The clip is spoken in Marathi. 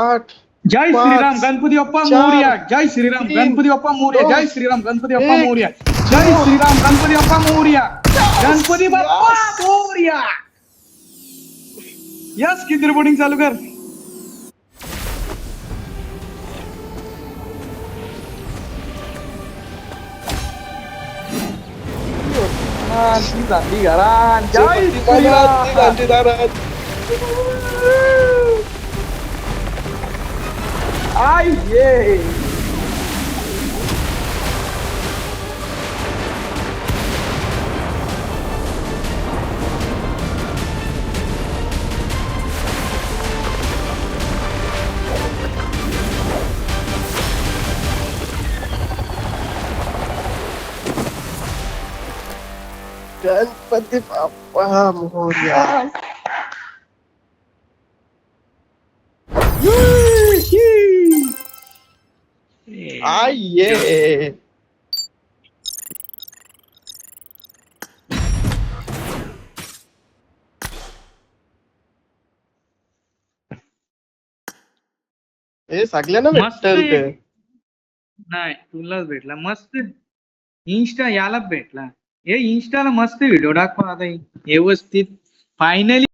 8 जय श्रीराम गणपती बाप्पा मोरया. जय श्रीराम गणपती बाप्पा मोरया. जय श्रीराम गणपती बाप्पा मोरया. जय श्रीराम गणपती बाप्पा मोरया. गणपती बाप्पा मोरया. यस किती रिपोर्टिंग चालू कर. झाली घरान. जय श्रीराम. आई ये गणपती बाप्पा मोरया. ये सगळ्यांना भेटल ते. नाही तुलाच भेटला मस्त. इंस्टा याला भेटला. हे इंस्टाला मस्त व्हिडिओ दाखवा आता व्यवस्थित फायनली.